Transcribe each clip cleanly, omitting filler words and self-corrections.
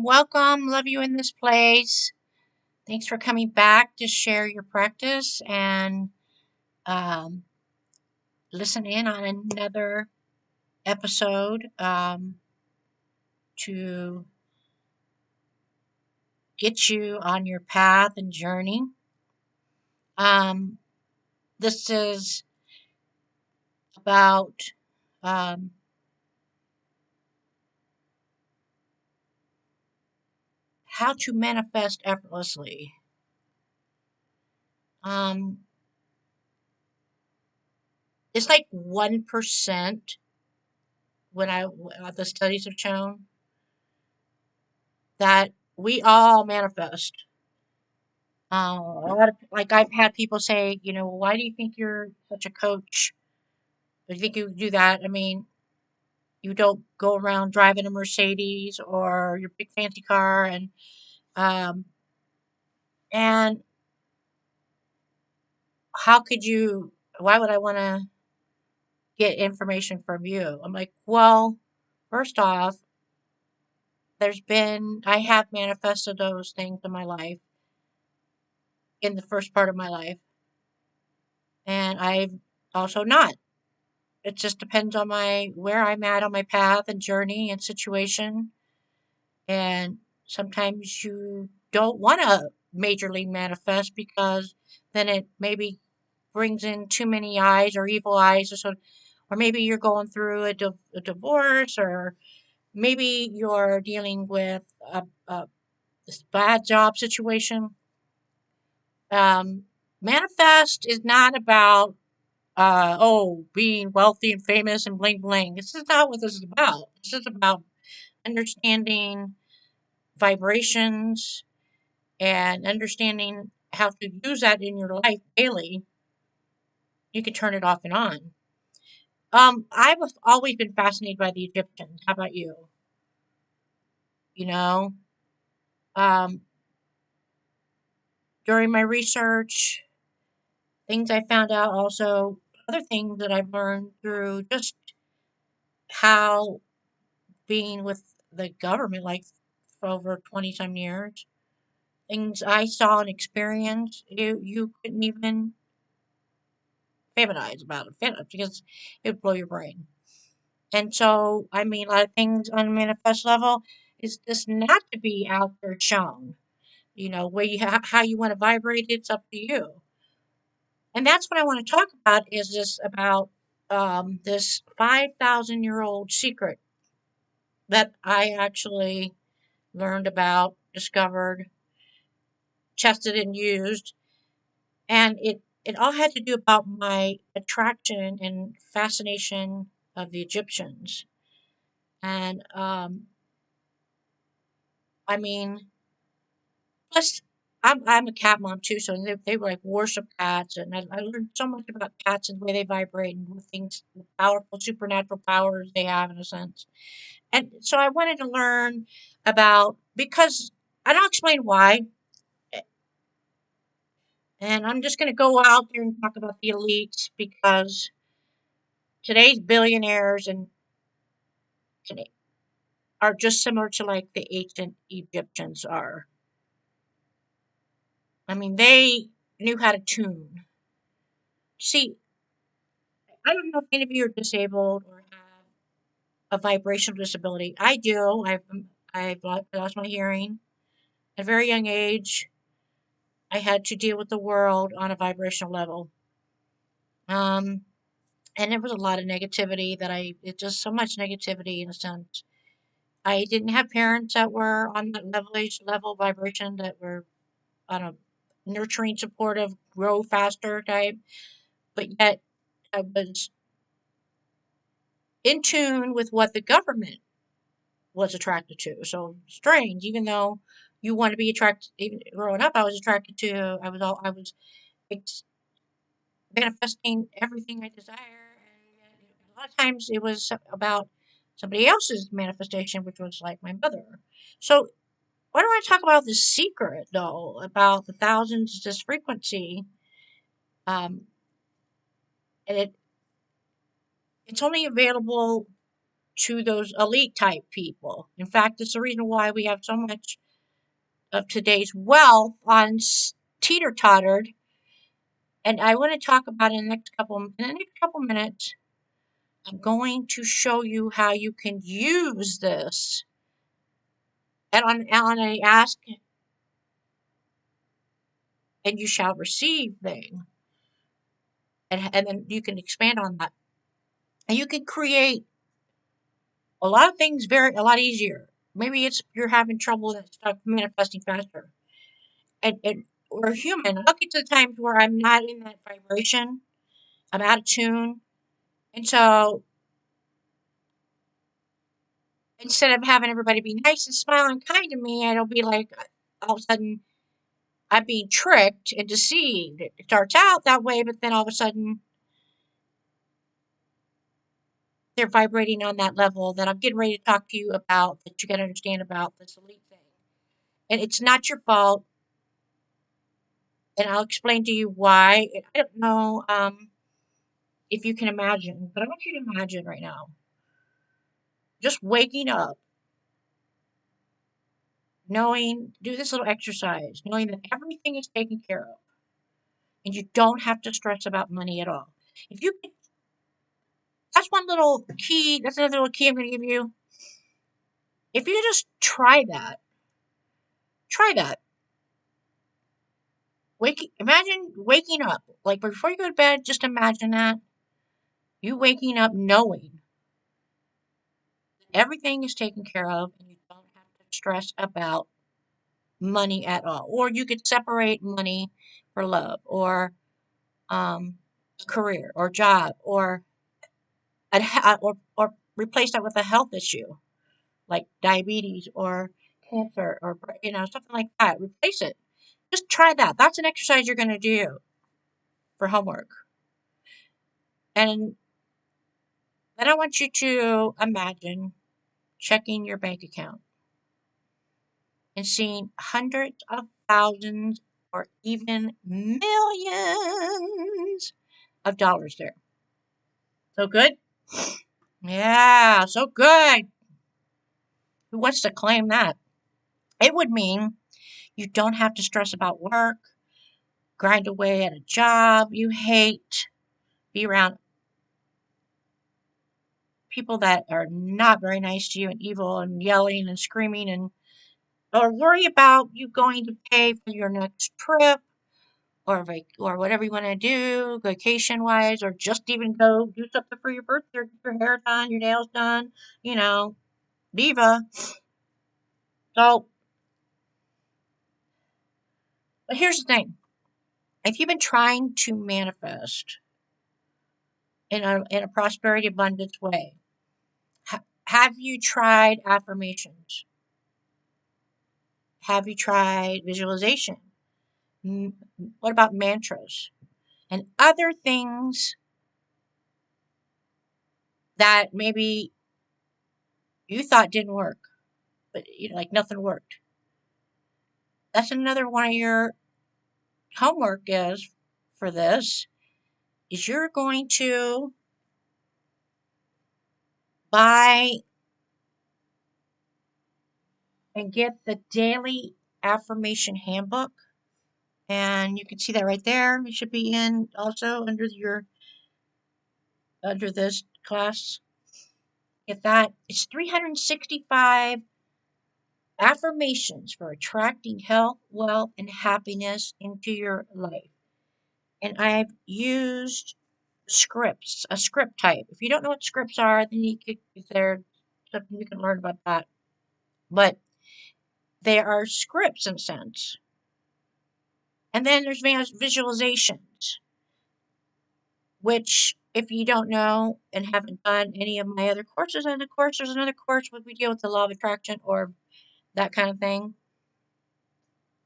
welcome, welcome. Love you in this place. Thanks for coming back to share your practice and um, listen in on another episode to get you on your path and journey. Um, this is about um, how to manifest effortlessly. Um, it's like 1% the studies have shown that we all manifest. A lot of like I've had people say, why do you think you're such a coach? Do you think you do that? I mean, you don't go around driving a Mercedes or your big fancy car, um, and how could you? Why would I want to get information from you? I'm like, well, first off, I have manifested those things in my life in the first part of my life, and I've also not. It just depends on my where I'm at on my path and journey and situation. And sometimes you don't want to majorly manifest because then it maybe brings in too many eyes or evil eyes or maybe you're going through a divorce or maybe you're dealing with a this bad job situation. Manifest is not about being wealthy and famous and bling bling. This is not what this is about. This is about understanding vibrations and understanding how to use that in your life daily. You can turn it off and on. I've always been fascinated by the Egyptians. How about you? You know, um, during my research, things I found out also, other things that I've learned through just how being with the government, like for over 20 some years, things I saw and experienced, you couldn't even feminize about it because it would blow your brain. And so, I mean, a lot of things on a manifest level is just not to be out there shown. Where how you want to vibrate, it's up to you. And that's what I want to talk about is this about this 5,000-year-old secret that I actually learned about, discovered, tested, and used. And it all had to do about my attraction and fascination of the Egyptians. And I mean, plus I'm a cat mom too, so they were like worship cats, and I learned so much about cats and the way they vibrate and what things, the powerful supernatural powers they have in a sense. And so I wanted to learn about because and I'll explain why. And I'm just going to go out there and talk about the elites because today's billionaires and are just similar to like the ancient Egyptians are. I mean, they knew how to tune. See, I don't know if any of you are disabled or have a vibrational disability. I do. I've lost my hearing at a very young age. I had to deal with the world on a vibrational level. Um, and there was a lot of negativity it just so much negativity in a sense. I didn't have parents that were on that level vibration that were on a nurturing, supportive, grow faster type, but yet I was in tune with what the government was attracted to. So strange, even though you want to be attracted. Even growing up, I was attracted to. I was ex- manifesting everything I desire, and a lot of times it was about somebody else's manifestation, which was like my mother. So why do I talk about this secret though? About the thousands, this frequency, um, and it's only available to those elite type people. In fact, it's the reason why we have so much of today's wealth on teeter-tottered. And I want to talk about in the next couple minutes. I'm going to show you how you can use this and on a ask and you shall receive thing. And then you can expand on that. And you can create a lot of things a lot easier. Maybe it's you're having trouble with stuff manifesting faster. And we're human. I'll get to the times where I'm not in that vibration. I'm out of tune. And so instead of having everybody be nice and smile and kind to me, it'll be like all of a sudden I'm being tricked and deceived. It starts out that way, but then all of a sudden they're vibrating on that level that I'm getting ready to talk to you about, that you got to understand about this elite thing. And it's not your fault. And I'll explain to you why. I don't know if you can imagine, but I want you to imagine right now just waking up, knowing, do this little exercise, knowing that everything is taken care of and you don't have to stress about money at all. If you That's one little key. That's another little key I'm going to give you. If you just try that. Imagine waking up. Like before you go to bed, just imagine that. You waking up knowing that everything is taken care of and you don't have to stress about money at all. Or you could separate money for love or career or job or replace that with a health issue like diabetes or cancer or something like that. Replace it. Just try that. That's an exercise you're going to do for homework. And then I want you to imagine checking your bank account and seeing hundreds of thousands or even millions of dollars there. So good? Yeah, so good. Who wants to claim that? It would mean you don't have to stress about work, grind away at a job you hate, be around people that are not very nice to you and evil and yelling and screaming and or worry about you going to pay for your next trip or whatever you want to do vacation wise or just even go do something for your birthday, get your hair done, your nails done, you know, diva. So, but here's the thing. If you've been trying to manifest in a prosperity abundance way, have you tried affirmations? Have you tried visualization? What about mantras and other things that maybe you thought didn't work, but like nothing worked? That's another one of your homework is for this is you're going to buy and get the daily affirmation handbook. And you can see that right there. It should be in also under this class. Get that. It's 365 affirmations for attracting health, wealth, and happiness into your life. And I've used scripts, a script type. If you don't know what scripts are, then there's something you can learn about that. But they are scripts in a sense. And then there's visualizations, which if you don't know and haven't done any of my other courses, and of course there's another course where we deal with the law of attraction or that kind of thing.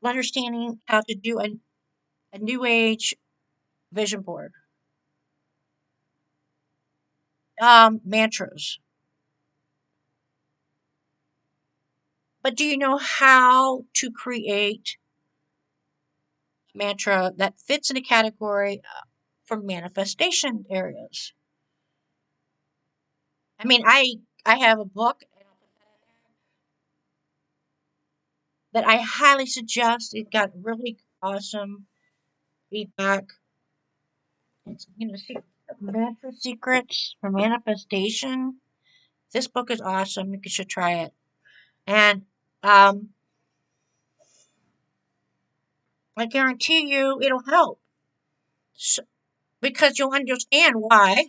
Understanding how to do a new age vision board. Mantras. But do you know how to create a mantra that fits in a category for manifestation areas? I mean, I I have a book that I highly suggest. It got really awesome feedback. It's Mantra Secrets for Manifestation. This book is awesome. You should try it. And um, I guarantee you it'll help. So, because you'll understand why.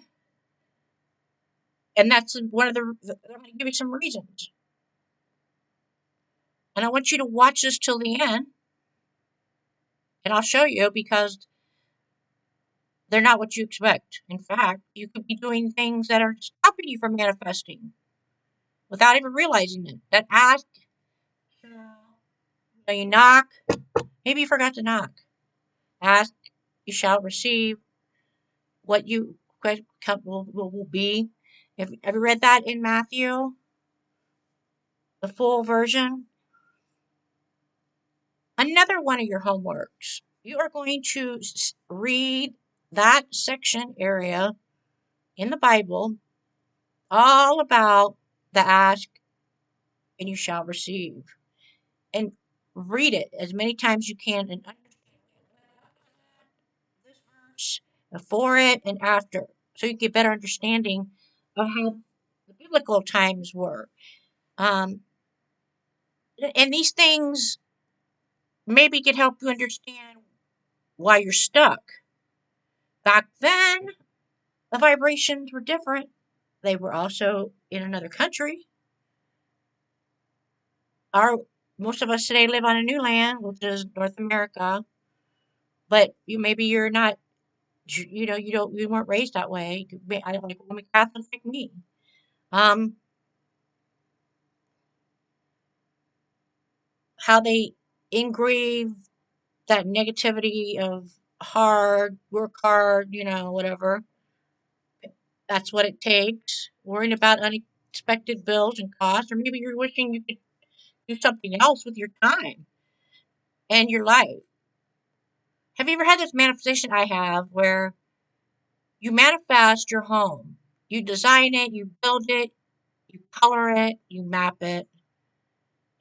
And that's one of I'm going to give you some reasons. And I want you to watch this till the end. And I'll show you because they're not what you expect. In fact, you could be doing things that are stopping you from manifesting without even realizing it. That ask, you knock, maybe you forgot to knock. Ask, you shall receive. What you will be. Have you read that in Matthew, the full version? Another one of your homeworks. You are going to read that section area in the Bible all about the ask and you shall receive. And read it as many times you can and understand this verse before it and after so you get better understanding of how the biblical times were. Um, and these things maybe could help you understand why you're stuck. Back then, the vibrations were different. They were also in another country. Our Most of us today live on a new land, which is North America. But you're not, you weren't raised that way. I don't like Roman Catholics like me. Um, how they engrave that negativity of work hard, whatever. That's what it takes. Worrying about unexpected bills and costs, or maybe you're wishing you could do something else with your time and your life. Have you ever had this manifestation I have where you manifest your home? You design it, you build it, you color it, you map it,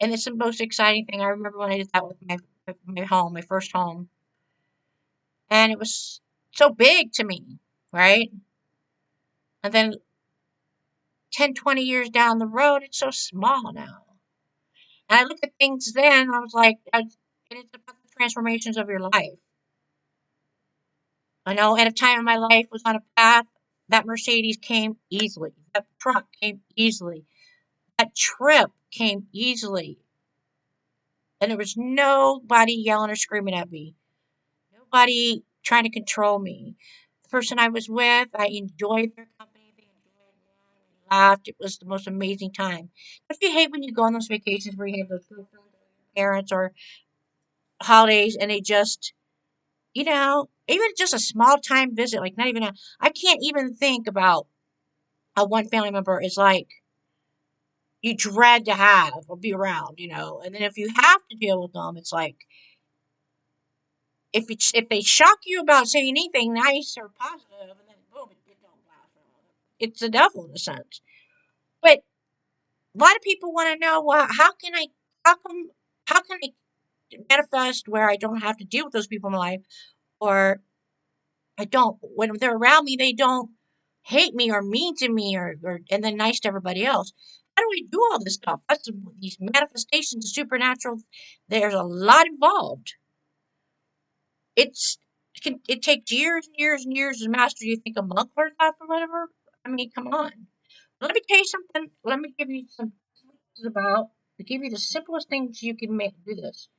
and it's the most exciting thing. I remember when I did that with my home, my first home, and it was so big to me, right? And then 10, 20 years down the road, it's so small now. And I look at things then, I was like, and it's about the transformations of your life. I know at a time in my life was on a path, that Mercedes came easily. That truck came easily. That trip came easily. And there was nobody yelling or screaming at me. Nobody trying to control me. The person I was with, I enjoyed their company. They enjoyed me. We laughed. It was the most amazing time. Don't you hate when you go on those vacations where you have those girlfriends or your parents or holidays and they just, even just a small time visit, like not even I can't even think about how one family member is like you dread to have or be around. And then if you have to deal with them, it's like if they shock you about saying anything nice or positive, and then boom, it don't last. It's the devil in a sense. But a lot of people want to know, well, how come, how can I manifest where I don't have to deal with those people in my life, or I don't when they're around me, they don't hate me or mean to me or and then nice to everybody else. How do we do all this stuff? These manifestations of supernatural. There's a lot involved. It's it takes years and years and years to master. You think a month learns that or whatever? I mean, come on. Let me tell you something. Let me give you some about to give you the simplest things you can make do this.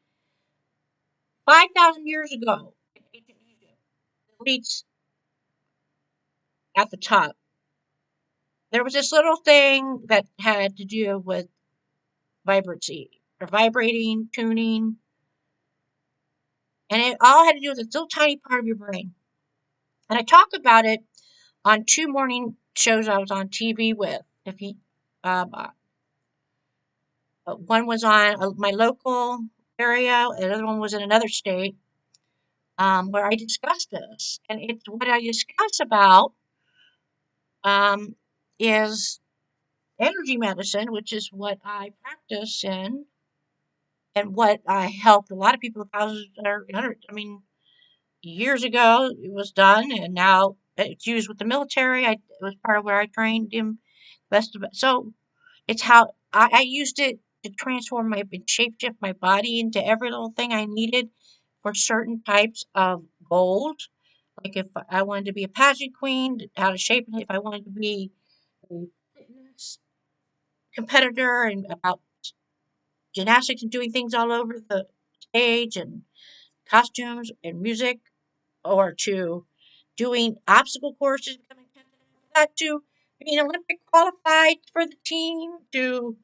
5,000 years ago, in ancient Egypt, the elites at the top, there was this little thing that had to do with vibrancy or vibrating, tuning, and it all had to do with this little tiny part of your brain. And I talk about it on two morning shows I was on TV with. If you, one was on my local area, another one was in another state, where I discussed this. And it's what I discuss about um, is energy medicine, which is what I practice in and what I helped a lot of people, thousands or hundreds. I mean, years ago it was done, and now it's used with the military. It was part of where I trained in best of it. So it's how I used it to transform my and shape shift my body into every little thing I needed for certain types of goals. Like if I wanted to be a pageant queen, how to shape it. If I wanted to be a fitness competitor and about gymnastics and doing things all over the stage and costumes and music, or to doing obstacle courses, becoming that, to being Olympic qualified for the team, to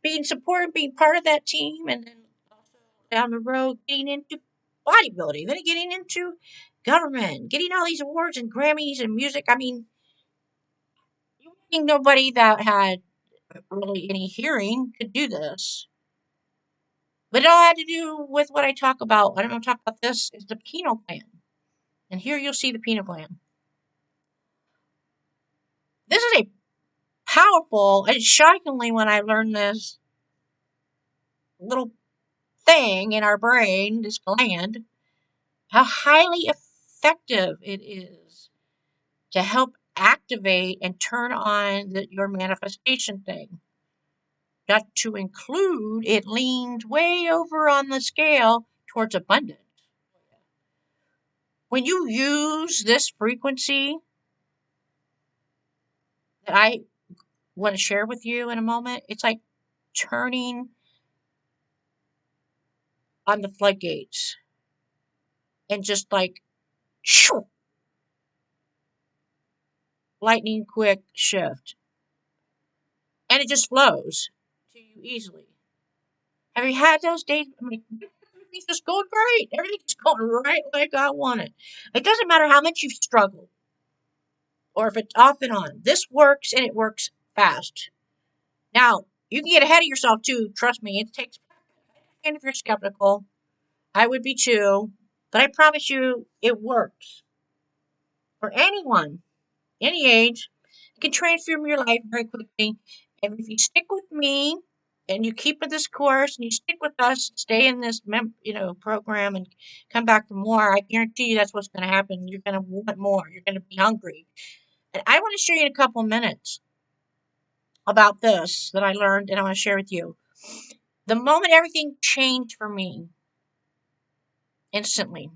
being supported, being part of that team, and then also down the road getting into bodybuilding, then getting into government, getting all these awards and Grammys and music. I mean, you would think nobody that had really any hearing could do this. But it all had to do with what I talk about. What I'm going to talk about this is the pineal gland. And here you'll see the pineal gland. This is a powerful, and shockingly, when I learned this little thing in our brain, this gland, how highly effective it is to help activate and turn on your manifestation thing. Not to include, it leans way over on the scale towards abundance. When you use this frequency that I want to share with you in a moment, it's like turning on the floodgates and just like shoo, lightning quick shift. And it just flows to you easily. Have you had those days? I'm like, everything's just going great. Everything's going right like I want it. It doesn't matter how much you've struggled or if it's off and on. This works and it works fast. Now, you can get ahead of yourself too. Trust me, it takes practice. And if you're skeptical, I would be too. But I promise you, it works for anyone, any age. You can transform your life very quickly. And if you stick with me and you keep with this course and you stick with us, stay in this program and come back for more, I guarantee you that's what's going to happen. You're going to want more. You're going to be hungry. And I want to show you in a couple minutes about this that I learned and I want to share with you. The moment everything changed for me instantly.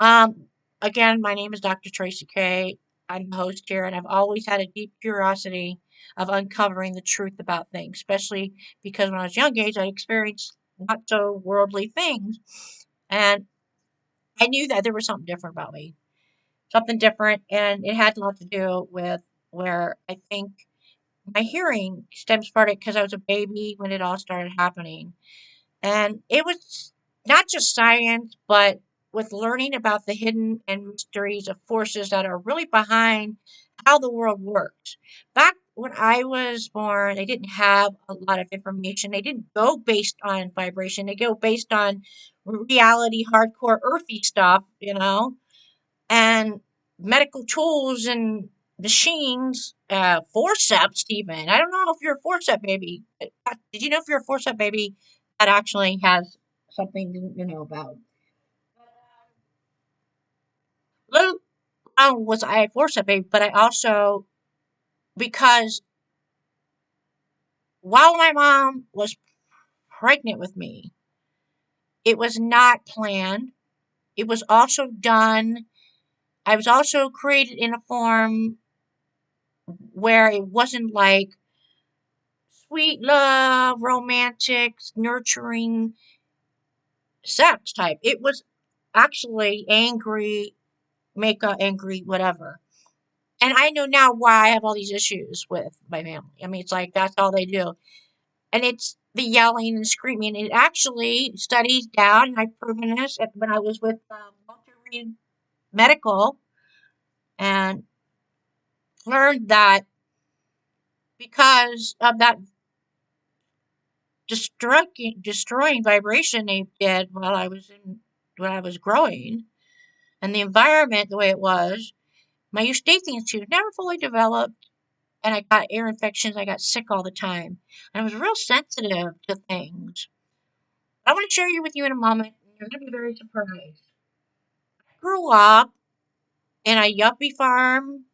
Um, Again, my name is Dr. Traci K. I'm the host here, and I've always had a deep curiosity of uncovering the truth about things, especially because when I was young age, I experienced not so worldly things, and I knew that there was something different about me, something different, and it had a lot to do with where I think my hearing stems from it because I was a baby when it all started happening. And it was not just science, but with learning about the hidden and mysteries of forces that are really behind how the world works. Back when I was born, they didn't have a lot of information. They didn't go based on vibration. They go based on reality, hardcore, earthy stuff, and medical tools and machines, forceps even. I don't know if you're a forcep baby. Did you know if you're a forcep baby, that actually has something to know about? Little was I a forcep baby, but I also, because while my mom was pregnant with me, it was not planned. It was also done. I was also created in a form where it wasn't like sweet love, romantic, nurturing sex type. It was actually angry, make angry, whatever. And I know now why I have all these issues with my family. I mean, it's like that's all they do. And it's the yelling and screaming. It actually studies down, and I've proven this when I was with Walter Reed Medical and learned that because of that destroying vibration they did when I was growing, and the environment the way it was, my eustachian tube never fully developed, and I got ear infections. I got sick all the time, and I was real sensitive to things. I want to share you with you in a moment. And you're going to be very surprised. I grew up in a yuppie farm,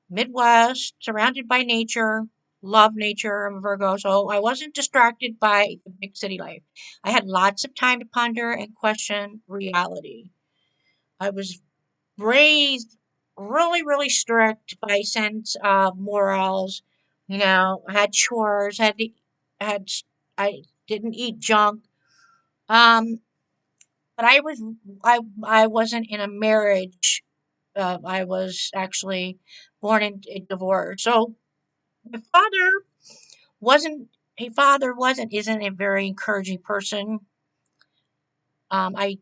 Midwest, surrounded by nature. Love nature. I'm a Virgo, so I wasn't distracted by the big city life. I had lots of time to ponder and question reality. I was raised really, really strict by sense of morals. I had chores, had, I didn't eat junk. Um, but I wasn't in a marriage. I was actually born in a divorce. So my wasn't, isn't a very encouraging person. I,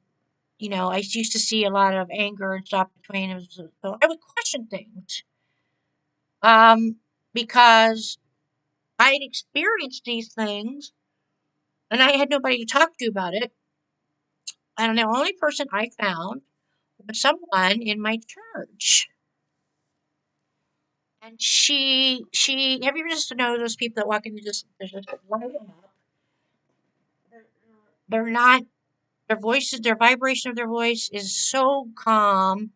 I used to see a lot of anger and stuff between us. So I would question things. Um, because I had experienced these things and I had nobody to talk to about it. And the only person I found was someone in my church. And have you ever just know those people that walk in and they're just light up? They're, they're not, their voices, their vibration of their voice is so calm.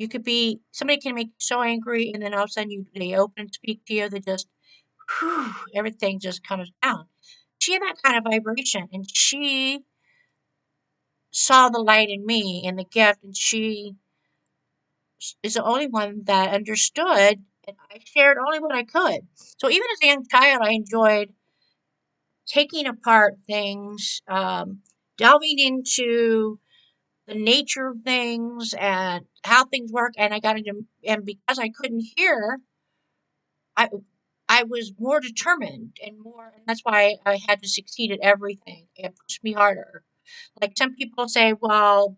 Somebody can make you so angry, and then all of a sudden they open and speak to you. They just, whew, everything just comes down. She had that kind of vibration, and she saw the light in me and the gift, and she is the only one that understood, and I shared only what I could. So even as a young child, I enjoyed taking apart things, delving into the nature of things and how things work. And and because I couldn't hear, I, I was more determined and that's why I had to succeed at everything. It pushed me harder. Like some people say, well,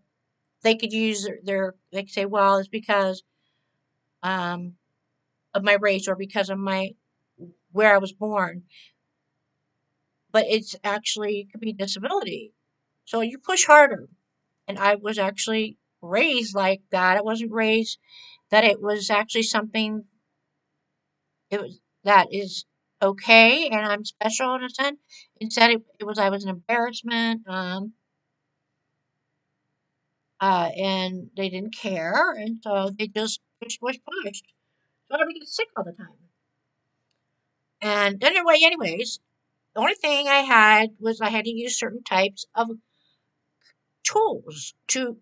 they could use they could say, well, it's because, um, of my race or because of where I was born, but it's actually it could be disability. So you push harder. And I was actually raised like that. I wasn't raised that it was actually something that is okay and I'm special in a sense. Instead, I was an embarrassment. And they didn't care, and so they just pushed. So I would get sick all the time. And anyways, the only thing I had was I had to use certain types of tools to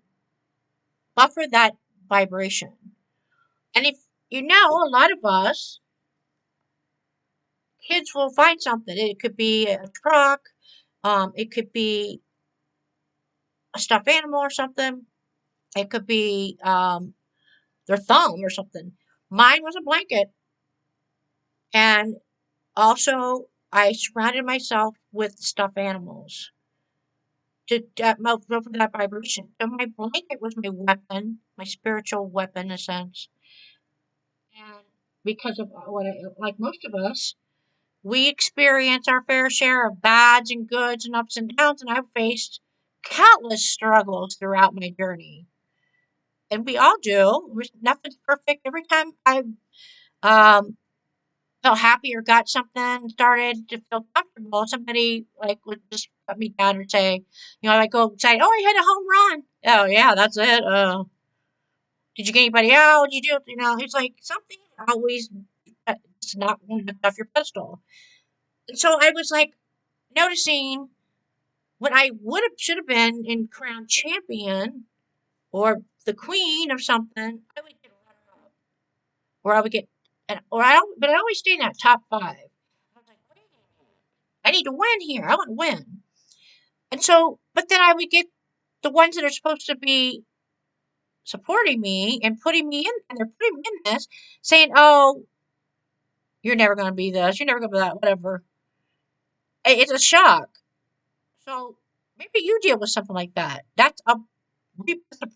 buffer that vibration. And if a lot of us kids will find something. It could be a truck, it could be a stuffed animal or something. It could be their thumb or something. Mine was a blanket, and also I surrounded myself with stuffed animals go for that vibration. So my blanket was my weapon, my spiritual weapon in a sense. And because of like most of us, we experience our fair share of bads and goods and ups and downs, and I've faced countless struggles throughout my journey. And we all do. Nothing's perfect. Every time I um, felt happy or got something started to feel comfortable, somebody like would just put me down and say, I go say, "Oh, I hit a home run." Oh yeah, that's it. Did you get anybody out? Did you do? It's like something always. It's not going to lift off your pedestal. And so I was like noticing when I should have been in crown champion or the queen of something, I would get runner up, or I would get, but I always stay in that top five. I was like, wait a minute, I need to win here. I want to win, and so, but then I would get the ones that are supposed to be supporting me and putting me in, and they're putting me in this, saying, "Oh, you're never going to be this. You're never going to be that. Whatever." It's a shock. So maybe you deal with something like that. That's a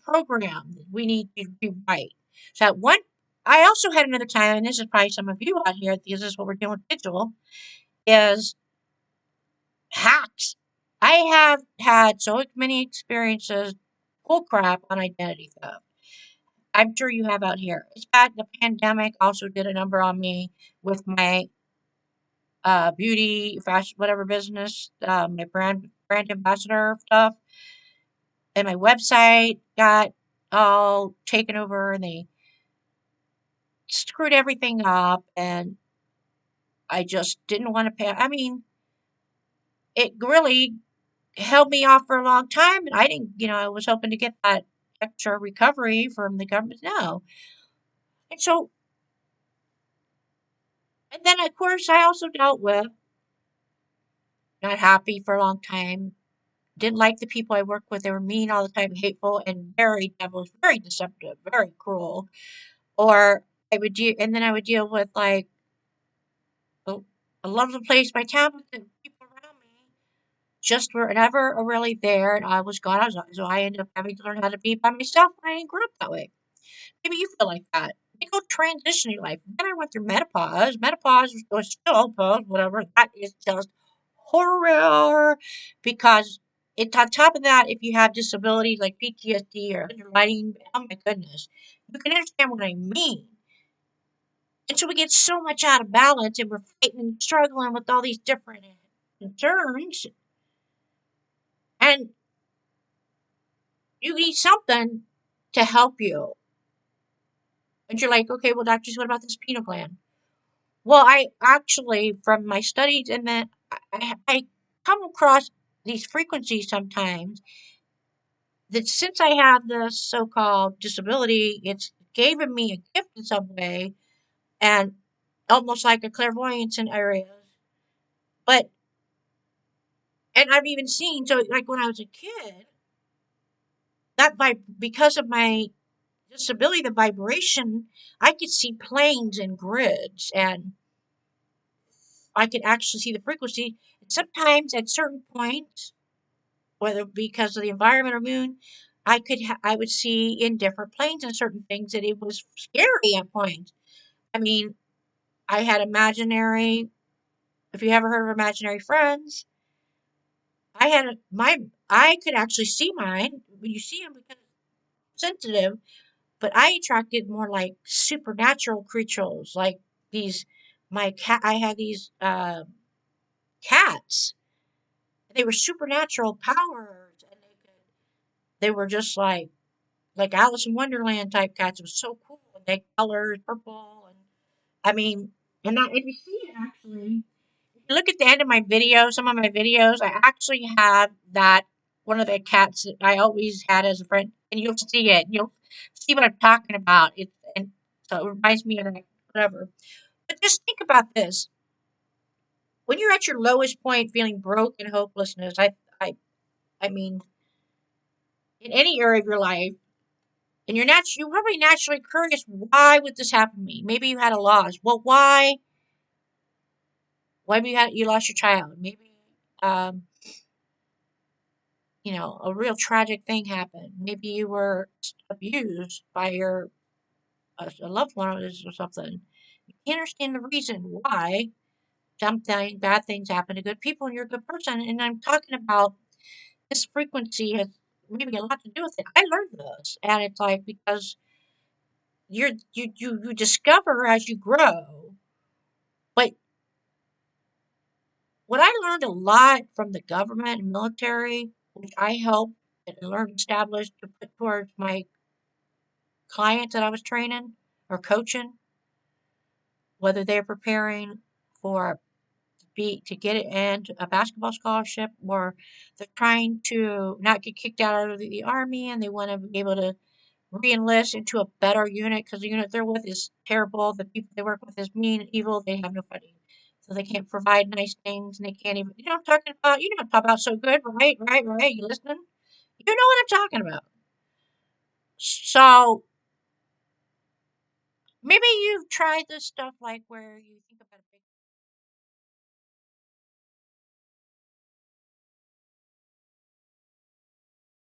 program we need to do right. So one, I also had another time, and this is probably some of you out here because this is what we're doing with digital, is hacks. I have had so many experiences, bull crap on identity theft. I'm sure you have out here. It's bad. The pandemic also did a number on me with my beauty, fashion, whatever business, my brand ambassador stuff, and my website got all taken over, and they screwed everything up, and I just didn't want to pay. I mean, it really held me off for a long time, and I didn't, I was hoping to get that extra recovery from the government. No, and so, and then of course I also dealt with not happy for a long time. Didn't like the people I worked with. They were mean all the time, hateful, and very devilish, very deceptive, very cruel. Or I would deal, and then I would deal with like, oh, I love the place, my town, but the people around me just were never really there, and I was gone. So I ended up having to learn how to be by myself. I didn't grow up that way. Maybe you feel like that. You go transitioning life. Then I went through menopause. Menopause was still pause, whatever. That is just horror because it's on top of that, if you have disabilities like PTSD or underlying, oh my goodness, you can understand what I mean. And so we get so much out of balance and we're fighting and struggling with all these different concerns. And you need something to help you. And you're like, okay, well, doctors, what about this pineal gland? Well, I actually, from my studies, and then I come across these frequencies sometimes that since I have this so-called disability, it's given me a gift in some way and almost like a clairvoyance in areas. But, and I've even seen, so like when I was a kid, because of my disability, the vibration, I could see planes and grids and I could actually see the frequency. And sometimes at certain points, whether because of the environment or moon, I would see in different planes and certain things that it was scary at points. I mean, I had imaginary. If you ever heard of imaginary friends, I had I could actually see mine when you see them because it's sensitive. But I attracted more like supernatural creatures, like these. My cat. I had these cats. They were supernatural powers, and they were just like Alice in Wonderland type cats. It was so cool. And they colors purple and I mean if you see it actually, if you look at the end of my video, some of my videos, I actually have that one of the cats that I always had as a friend, and you'll see it. You'll see what I'm talking about. It's and so it reminds me of that whatever. But just think about this. When you're at your lowest point feeling broke and hopelessness, I mean in any area of your life, and you're probably naturally curious, why would this happen to me? Maybe you had a loss. Well, why? Why you lost your child? Maybe um, a real tragic thing happened. Maybe you were abused by your a loved one or something. You can't understand the reason why something bad things happen to good people, and you're a good person. And I'm talking about this frequency has maybe a lot to do with it. I learned this, and it's like because you discover as you grow. But what I learned a lot from the government and military, which I helped and learned established to put towards my clients that I was training or coaching, whether they're preparing for to get it and a basketball scholarship, or they're trying to not get kicked out of the army and they want to be able to re-enlist into a better unit because the unit they're with is terrible. The people they work with is mean and evil. They have no money. So they can't provide nice things and they can't even, you know what I'm talking about? You know what I'm talking about so good, right? Right, right. You listening? You know what I'm talking about. So maybe you've tried this stuff like where you think about